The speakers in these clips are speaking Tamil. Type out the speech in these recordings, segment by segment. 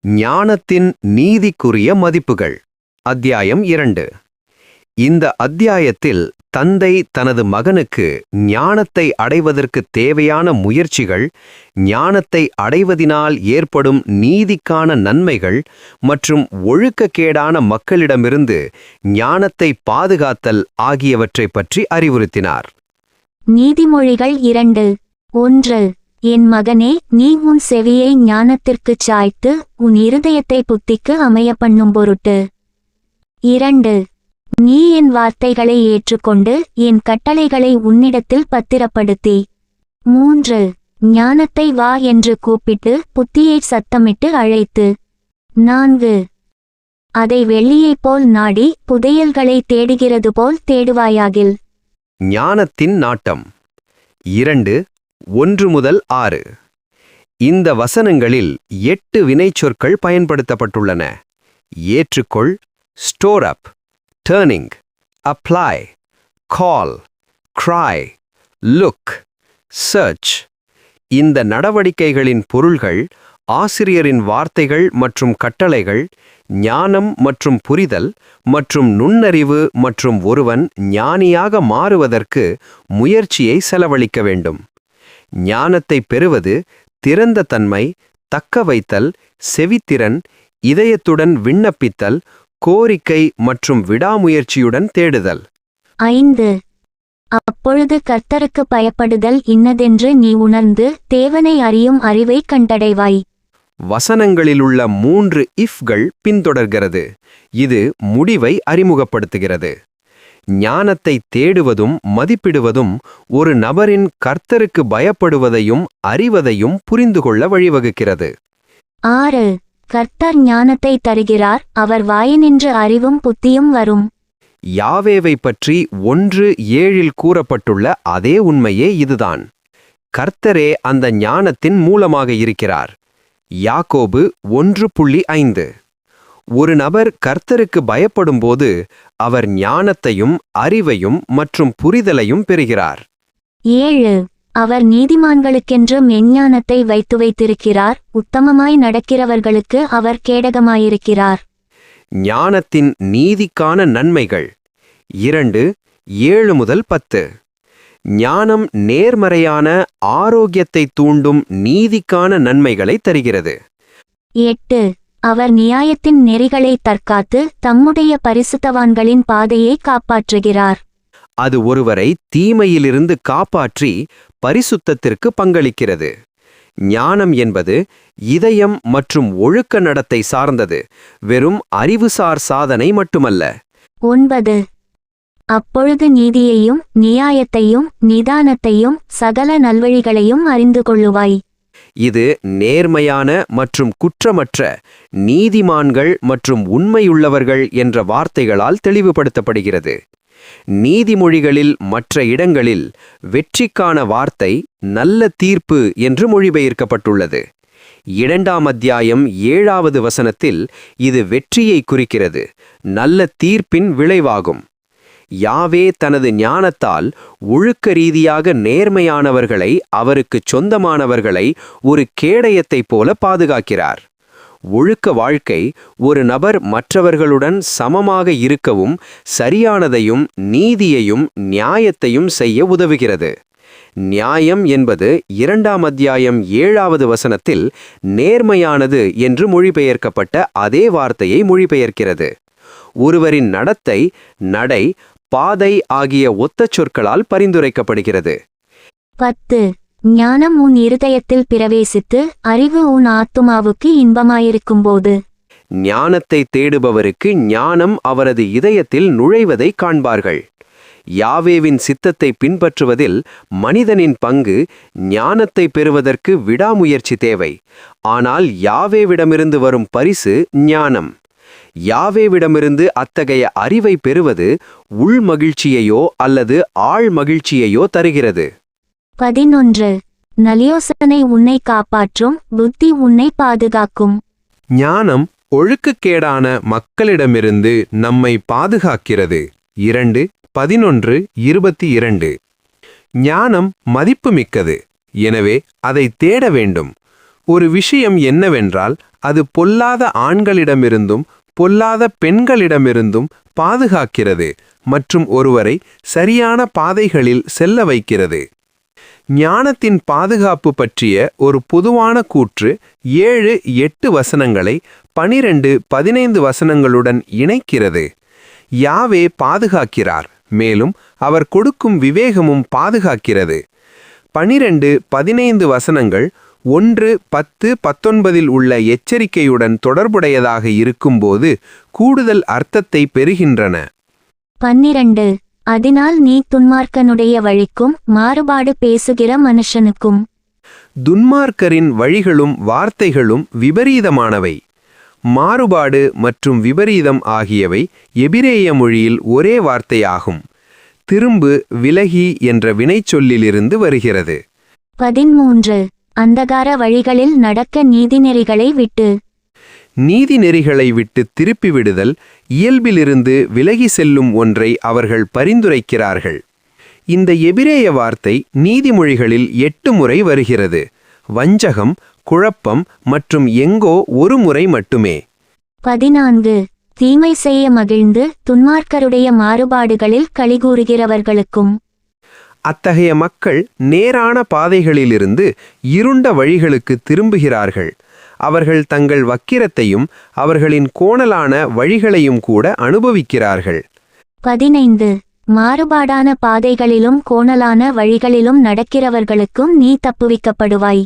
ஞானத்தின் நீதிக்குரிய மதிப்புகள். அத்தியாயம் 2. இந்த அத்தியாயத்தில் தந்தை தனது மகனுக்கு ஞானத்தை அடைவதற்கு தேவையான முயற்சிகள், ஞானத்தை அடைவதினால் ஏற்படும் நீதிக்கான நன்மைகள் மற்றும் ஒழுக்கக்கேடான மக்களிடமிருந்து ஞானத்தை பாதுகாத்தல் ஆகியவற்றைப் பற்றி அறிவுறுத்தினார். நீதிமொழிகள் 2:1. என் மகனே, நீ உன் செவியை ஞானத்திற்குச் சாய்த்து உன் இருதயத்தை புத்திக்கு அமைய பண்ணும் பொருட்டு. 2. நீ என் வார்த்தைகளை ஏற்றுக்கொண்டு என் கட்டளைகளை உன்னிடத்தில் பத்திரப்படுத்தி. 3. ஞானத்தை வா என்று கூப்பிட்டு புத்தியை சத்தமிட்டு அழைத்து. 4. அதை வெள்ளியைப் போல் நாடி புதையல்களை தேடுகிறது போல் தேடுவாயாகில். ஞானத்தின் நாட்டம். 2:1-6. இந்த வசனங்களில் 8 வினைச்சொற்கள் பயன்படுத்தப்பட்டுள்ளன. ஏற்றுக்கொள், ஸ்டோர் அப், டர்னிங், அப்ளை, கால், கிரை, லுக், சர்ச். இந்த நடவடிக்கைகளின் பொருள்கள் ஆசிரியரின் வார்த்தைகள் மற்றும் கட்டளைகள், ஞானம் மற்றும் புரிதல் மற்றும் நுண்ணறிவு மற்றும் ஒருவன் ஞானியாக மாறுவதற்கு முயற்சியை செலவழிக்க வேண்டும். ஞானத்தை பெறுவது திறந்த தன்மை, தக்க வைத்தல், செவித்திறன், இதயத்துடன் விண்ணப்பித்தல், கோரிக்கை மற்றும் விடாமுயற்சியுடன் தேடுதல். 5. அப்பொழுது கர்த்தருக்கு பயப்படுதல் இன்னதென்று நீ உணர்ந்து தேவனை அறியும் அறிவை கண்டடைவாய். வசனங்களிலுள்ள 3 இஃப்கள் பின்தொடர்கிறது. இது முடிவை அறிமுகப்படுத்துகிறது. ஞானத்தை தேடுவதும் மதிப்பிடுவதும் ஒரு நபரின் கர்த்தருக்கு பயப்படுவதையும் அறிவதையும் புரிந்துகொள்ள வழிவகுக்கிறது. 6. கர்த்தர் ஞானத்தை தருகிறார், அவர் வாயினின்று அறிவும் புத்தியும் வரும். யாவேவை பற்றி 1:7 கூறப்பட்டுள்ள அதே உண்மையே இதுதான். கர்த்தரே அந்த ஞானத்தின் மூலமாக இருக்கிறார். யாக்கோபு 1:5. ஒரு நபர் கர்த்தருக்கு பயப்படும்போது அவர் ஞானத்தையும் அறிவையும் மற்றும் புரிதலையும் பெறுகிறார். 7. அவர் நீதிமான்களுக்கென்று மெஞ்ஞானத்தை வைத்திருக்கிறார், உத்தமமாய் நடக்கிறவர்களுக்கு அவர் கேடகமாயிருக்கிறார். ஞானத்தின் நீதிக்கான நன்மைகள். 2:7-10. ஞானம் நேர்மறையான ஆரோக்கியத்தை தூண்டும் நீதிக்கான நன்மைகளை தருகிறது. 8. அவர் நியாயத்தின் நெறிகளை தற்காத்து தம்முடைய பரிசுத்தவான்களின் பாதையை காப்பாற்றுகிறார். அது ஒருவரை தீமையிலிருந்து காப்பாற்றி பரிசுத்தத்திற்கு பங்களிக்கிறது. ஞானம் என்பது இதயம் மற்றும் ஒழுக்க நடத்தை சார்ந்தது, வெறும் அறிவுசார் சாதனை மட்டுமல்ல. 9. அப்பொழுது நீதியையும் நியாயத்தையும் நிதானத்தையும் சகல நல்வழிகளையும் அறிந்து கொள்ளுவாய். இது நேர்மையான மற்றும் குற்றமற்ற நீதிமான்கள் மற்றும் உண்மையுள்ளவர்கள் என்ற வார்த்தைகளால் தெளிவுபடுத்தப்படுகிறது. நீதிமொழிகளில் மற்ற இடங்களில் வெற்றிக்கான வார்த்தை நல்ல தீர்ப்பு என்று மொழிபெயர்க்கப்பட்டுள்ளது. 2ஆம் அத்தியாயம் 7வது வசனத்தில் இது வெற்றியை குறிக்கிறது, நல்ல தீர்ப்பின் விளைவாகும். யாவே தனது ஞானத்தால் ஒழுக்க ரீதியாக நேர்மையானவர்களை, அவருக்குச் சொந்தமானவர்களை ஒரு கேடயத்தைப் போல பாதுகாக்கிறார். ஒழுக்க வாழ்க்கை ஒரு நபர் மற்றவர்களுடன் சமமாக இருக்கவும் சரியானதையும் நீதியையும் நியாயத்தையும் செய்ய உதவுகிறது. நியாயம் என்பது 2ஆம் அத்தியாயம் 7வது வசனத்தில் நேர்மையானது என்று மொழிபெயர்க்கப்பட்ட அதே வார்த்தையை மொழிபெயர்க்கிறது. ஒருவரின் நடத்தை, நடை, பாதை ஆகிய ஒத்த சொற்களால் பரிந்துரைக்கப்படுகிறது. 10. ஞானம் உன் இருதயத்தில் பிரவேசித்து அறிவு உன் ஆத்துமாவுக்கு இன்பமாயிருக்கும்போது. ஞானத்தை தேடுபவருக்கு ஞானம் அவரது இதயத்தில் நுழைவதை காண்பார்கள். யாவேவின் சித்தத்தை பின்பற்றுவதில் மனிதனின் பங்கு ஞானத்தை பெறுவதற்கு விடாமுயற்சி தேவை. ஆனால் யாவேவிடமிருந்து வரும் பரிசு ஞானம். யாவேவிடமிருந்து அத்தகைய அறிவை பெறுவது உள் மகிழ்ச்சியையோ அல்லது ஆழ் மகிழ்ச்சியையோ தருகிறது. 11. நல்யோசனை உன்னை காப்பாற்றும், புத்தி உன்னை பாதுகாக்கும். ஞானம் ஒழுக்கக்கேடான மக்களிடமிருந்து நம்மை பாதுகாக்கிறது. 2:11-22. ஞானம் மதிப்புமிக்கது, எனவே அதை தேட வேண்டும். ஒரு விஷயம் என்னவென்றால் அது பொல்லாத ஆண்களிடமிருந்தும் பொல்லாத பெண்களிடமிருந்தும் பாதுகாக்கிறது மற்றும் ஒருவரை சரியான பாதைகளில் செல்ல வைக்கிறது. ஞானத்தின் பாதுகாப்பு பற்றிய ஒரு பொதுவான கூற்று 7-8 வசனங்களை 12-15 வசனங்களுடன் இணைக்கிறது. யாவே பாதுகாக்கிறார், மேலும் அவர் கொடுக்கும் விவேகமும் பாதுகாக்கிறது. 12-15 வசனங்கள் 1-10-19 உள்ள எச்சரிக்கையுடன் தொடர்புடையதாக இருக்கும்போது கூடுதல் அர்த்தத்தை பெறுகின்றன. 12 அதனால் நீ துன்மார்க்கனுடைய வழிக்கும் மாறுபாடு பேசுகிற மனுஷனுக்கும். துன்மார்க்கரின் வழிகளும் வார்த்தைகளும் விபரீதமானவை. மாறுபாடு மற்றும் விபரீதம் ஆகியவை எபிரேய மொழியில் ஒரே வார்த்தையாகும். திரும்பு, விலகி என்ற வினைச்சொல்லிலிருந்து வருகிறது. 13 அந்தகார வழிகளில் நடக்க நீதிநெறிகளை விட்டு. நீதிநெறிகளை விட்டு திருப்பி விடுதல், இயல்பிலிருந்து விலகி செல்லும் ஒன்றை அவர்கள் பரிந்துரைக்கிறார்கள். இந்த எபிரேய வார்த்தை நீதிமொழிகளில் 8 முறை வருகிறது. வஞ்சகம், குழப்பம் மற்றும் எங்கோ ஒரு முறை மட்டுமே. 14 தீமை செய்ய மகிழ்ந்து துன்மார்க்கருடைய மாறுபாடுகளில் களிகூறுகிறவர்களுக்கும். அத்தகைய மக்கள் நேரான பாதைகளிலிருந்து இருண்ட வழிகளுக்கு திரும்புகிறார்கள். அவர்கள் தங்கள் வக்கிரத்தையும் அவர்களின் கோணலான வழிகளையும் கூட அனுபவிக்கிறார்கள். 15 மாறுபாடான பாதைகளிலும் கோணலான வழிகளிலும் நடக்கிறவர்களுக்கும் நீ தப்புவிக்கப்படுவாய்.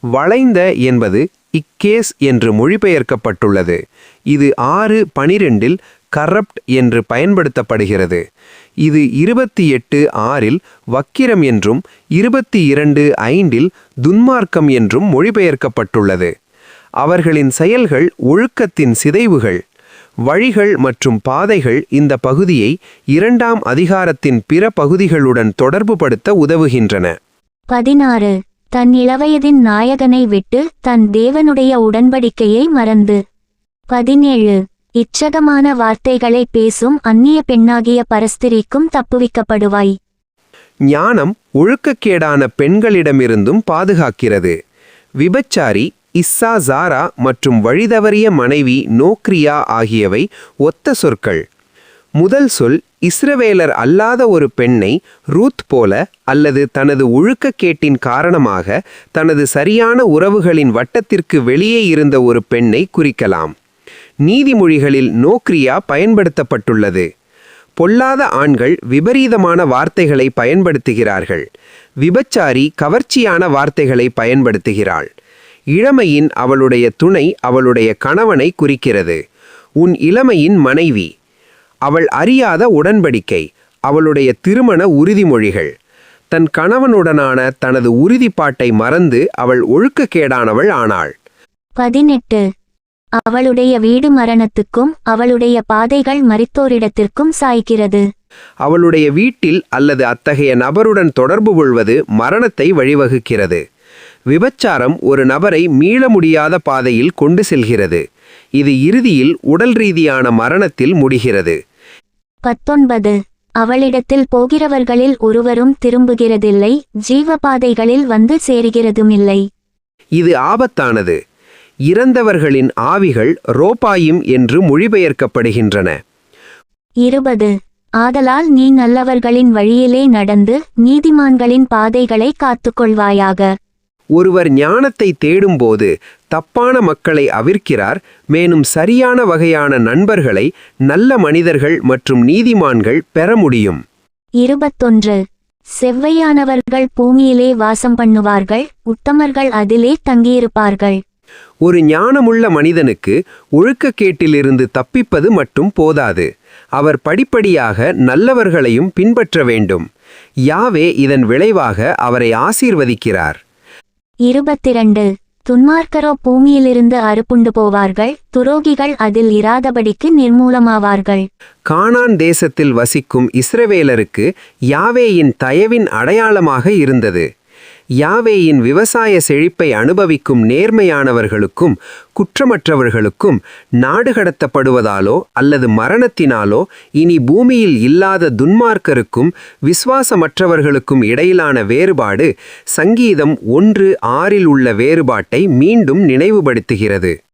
வளைந்த என்பது இக்கேஸ் என்று மொழிபெயர்க்கப்பட்டுள்ளது. இது 6:12 கரப்ட் என்று பயன்படுத்தப்படுகிறது. இது 28:6 வக்கிரம் என்றும் 22:5 துன்மார்க்கம் என்றும் மொழிபெயர்க்கப்பட்டுள்ளது. அவர்களின் செயல்கள் ஒழுக்கத்தின் சிதைவுகள். வழிகள் மற்றும் பாதைகள் இந்த பகுதியை 2ஆம் அதிகாரத்தின் பிற பகுதிகளுடன் தொடர்புபடுத்த உதவுகின்றன. 16 தன் இளவயதின் நாயகனை விட்டு தன் தேவனுடைய உடன்படிக்கையை மறந்து. 17 இச்சகமான வார்த்தைகளை பேசும் அந்நிய பெண்ணாகிய பரஸ்திரிக்கும் தப்புவிக்கப்படுவாய். ஞானம் ஒழுக்கக்கேடான பெண்களிடமிருந்தும் பாதுகாக்கிறது. விபச்சாரி, இஸ்ஸா ஜாரா மற்றும் வழிதவறிய மனைவி நோக்ரியா ஆகியவை ஒத்த சொற்கள். முதல் சொல் இஸ்ரவேலர் அல்லாத ஒரு பெண்ணை ரூத் போல அல்லது தனது ஒழுக்கக்கேட்டின் காரணமாக தனது சரியான உறவுகளின் வட்டத்திற்கு வெளியே இருந்த ஒரு பெண்ணை குறிக்கலாம். நீதிமொழிகளில் நோக்ரியா பயன்படுத்தப்பட்டுள்ளது. பொல்லாத ஆண்கள் விபரீதமான வார்த்தைகளை பயன்படுத்துகிறார்கள். விபச்சாரி கவர்ச்சியான வார்த்தைகளை பயன்படுத்துகிறாள். இளமையின் அவளுடைய துணை அவளுடைய கணவனை குறிக்கிறது. உன் இளமையின் மனைவி. அவள் அறியாத உடன்படிக்கை, அவளுடைய திருமண உறுதிமொழிகள். தன் கணவனுடனான தனது உறுதிப்பாட்டை மறந்து அவள் ஒழுக்கக்கேடானவள் ஆனாள். 18 அவளுடைய வீடு மரணத்துக்கும் அவளுடைய பாதைகள் மரித்தோரிடத்திற்கும் சாய்கிறது. அவளுடைய வீட்டில் அல்லது அத்தகைய நபருடன் தொடர்பு கொள்வது மரணத்தை வழிவகுக்கிறது. விபச்சாரம் ஒரு நபரை மீள முடியாத பாதையில் கொண்டு செல்கிறது. இது இறுதியில் உடல் ரீதியான மரணத்தில் முடிகிறது. 19 அவளிடத்தில் போகிறவர்களில் ஒருவரும் திரும்புகிறதில்லை, ஜீவபாதைகளில் வந்து சேருகிறதுமில்லை. இது ஆபத்தானது. இறந்தவர்களின் ஆவிகள் ரோபாயிம் என்று மொழிபெயர்க்கப்படுகின்றன. 20 ஆதலால் நீ நல்லவர்களின் வழியிலே நடந்து நீதிமான்களின் பாதைகளை காத்துக்கொள்வாயாக. ஒருவர் ஞானத்தை தேடும்போது தப்பான மக்களை அவிர்க்கிறார், மேலும் சரியான வகையான நண்பர்களை நல்ல மனிதர்கள் மற்றும் நீதிமான்கள் பெற முடியும். 21 செவ்வையானவர்கள் பூமியிலே வாசம் பண்ணுவார்கள், உத்தமர்கள் அதிலே தங்கியிருப்பார்கள். ஒரு ஞானமுள்ள மனிதனுக்கு ஒழுக்கக்கேட்டிலிருந்து தப்பிப்பது மட்டும் போதாது. அவர் படிப்படியாக நல்லவர்களையும் பின்பற்ற வேண்டும். யாவே இதன் விளைவாக அவரை ஆசீர்வதிக்கிறார். 22 துன்மார்க்கரோ பூமியிலிருந்து அறுப்புண்டு போவார்கள், துரோகிகள் அதில் இராதபடிக்கு நிர்மூலமாவார்கள். கானான் தேசத்தில் வசிக்கும் இஸ்ரவேலருக்கு யாவேயின் தயவின் அடையாளமாக இருந்தது. யாவேயின் விவசாய செழிப்பை அனுபவிக்கும் நேர்மையானவர்களுக்கும் குற்றமற்றவர்களுக்கும் நாடு கடத்தப்படுவதாலோ அல்லது மரணத்தினாலோ இனி பூமியில் இல்லாத துன்மார்க்கருக்கும் விசுவாசமற்றவர்களுக்கும் இடையிலான வேறுபாடு சங்கீதம் 1:6 உள்ள வேறுபாட்டை மீண்டும் நினைவுபடுத்துகிறது.